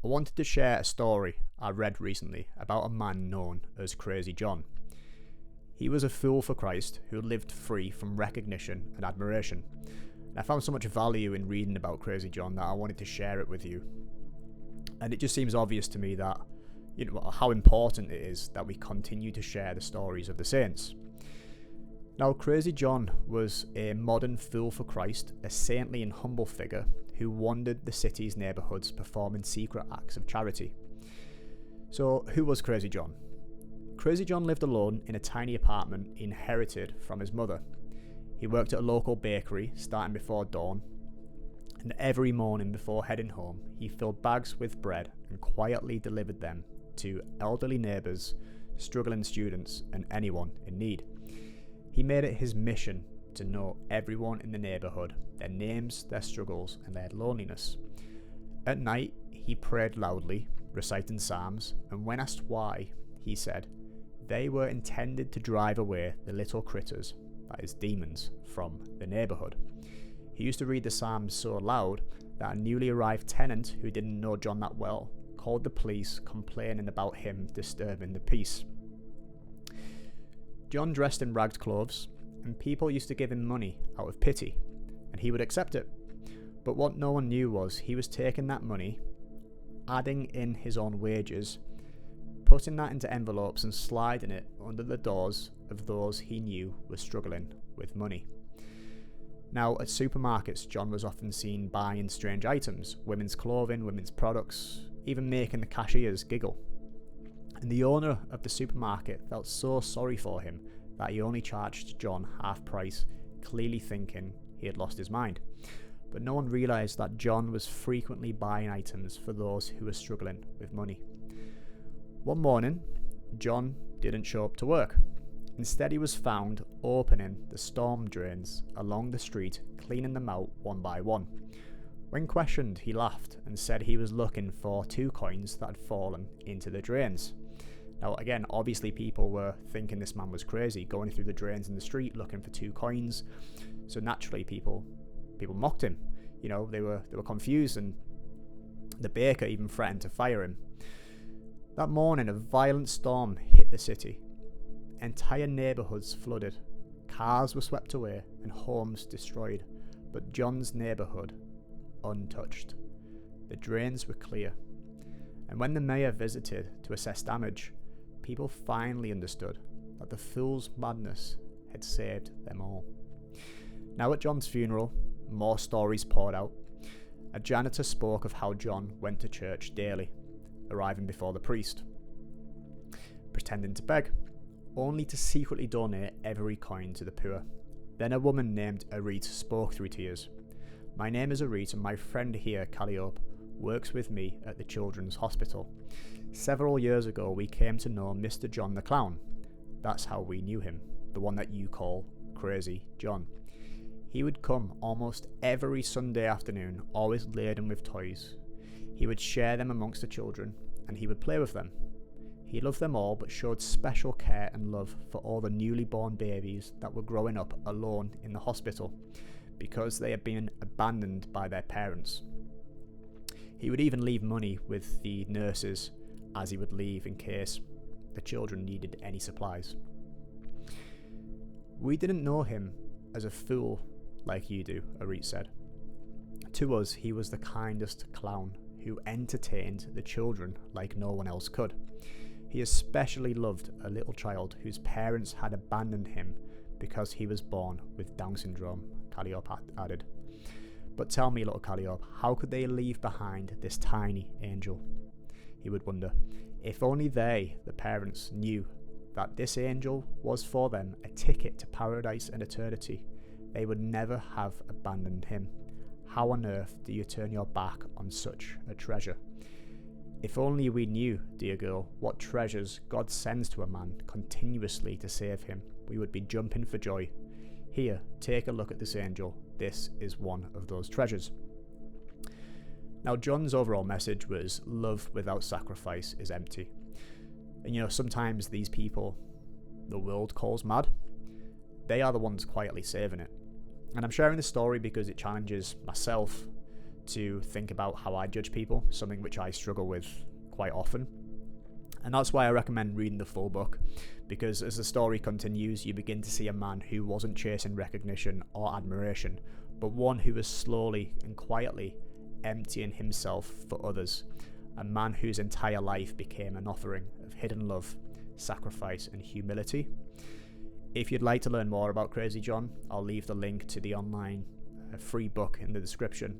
I wanted to share a story I read recently about a man known as Crazy John. He was a fool for Christ who lived free from recognition and admiration. And I found so much value in reading about Crazy John that I wanted to share it with you. And it just seems obvious to me that, how important it is that we continue to share the stories of the saints. Now, Crazy John was a modern fool for Christ, a saintly and humble figure who wandered the city's neighbourhoods performing secret acts of charity. So, who was Crazy John? Crazy John lived alone in a tiny apartment inherited from his mother. He worked at a local bakery starting before dawn, and every morning before heading home, he filled bags with bread and quietly delivered them to elderly neighbours, struggling students, and anyone in need. He made it his mission to know everyone in the neighbourhood, their names, their struggles, and their loneliness. At night, he prayed loudly, reciting psalms, and when asked why, he said, they were intended to drive away the little critters, that is demons, from the neighbourhood. He used to read the psalms so loud that a newly arrived tenant who didn't know John that well called the police, complaining about him disturbing the peace. John dressed in ragged clothes, and people used to give him money out of pity, and he would accept it. But what no one knew was he was taking that money, adding in his own wages, putting that into envelopes and sliding it under the doors of those he knew were struggling with money. Now, at supermarkets, John was often seen buying strange items, women's clothing, women's products, even making the cashiers giggle. And the owner of the supermarket felt so sorry for him that he only charged John half price, clearly thinking he had lost his mind. But no one realised that John was frequently buying items for those who were struggling with money. One morning, John didn't show up to work. Instead, he was found opening the storm drains along the street, cleaning them out one by one. When questioned, he laughed and said he was looking for 2 coins that had fallen into the drains. Now, again, obviously people were thinking this man was crazy, going through the drains in the street looking for 2 coins. So naturally, people mocked him. They were confused, and the baker even threatened to fire him. That morning, a violent storm hit the city. Entire neighbourhoods flooded, cars were swept away, and homes destroyed. But John's neighbourhood, untouched. The drains were clear. And when the mayor visited to assess damage, people finally understood that the fool's madness had saved them all. Now, at John's funeral, more stories poured out. A janitor spoke of how John went to church daily, arriving before the priest, pretending to beg, only to secretly donate every coin to the poor. Then a woman named Arit spoke through tears. My name is Arit, and my friend here, Calliope, works with me at the Children's Hospital. Several years ago, we came to know Mr. John the Clown. That's how we knew him, the one that you call Crazy John. He would come almost every Sunday afternoon, always laden with toys. He would share them amongst the children, and he would play with them. He loved them all, but showed special care and love for all the newly born babies that were growing up alone in the hospital, because they had been abandoned by their parents. He would even leave money with the nurses as he would leave in case the children needed any supplies. We didn't know him as a fool like you do, Arit said. To us, he was the kindest clown who entertained the children like no one else could. He especially loved a little child whose parents had abandoned him because he was born with Down syndrome, Calliope added. But tell me, little Calliope, how could they leave behind this tiny angel? He would wonder. If only they, the parents, knew that this angel was for them a ticket to paradise and eternity, they would never have abandoned him. How on earth do you turn your back on such a treasure? If only we knew, dear girl, what treasures God sends to a man continuously to save him, we would be jumping for joy. Here, take a look at this angel. This is one of those treasures. Now, John's overall message was love without sacrifice is empty. And sometimes these people the world calls mad, they are the ones quietly saving it. And I'm sharing this story because it challenges myself to think about how I judge people, something which I struggle with quite often. And that's why I recommend reading the full book, because as the story continues, you begin to see a man who wasn't chasing recognition or admiration, but one who was slowly and quietly emptying himself for others, a man whose entire life became an offering of hidden love, sacrifice, and humility. If you'd like to learn more about Crazy John, I'll leave the link to the online free book in the description.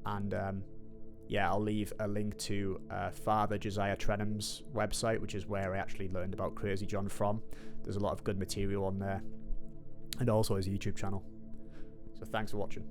And I'll leave a link to Father Josiah Trenham's website, which is where I actually learned about Crazy John from. There's a lot of good material on there, and also his YouTube channel. So thanks for watching.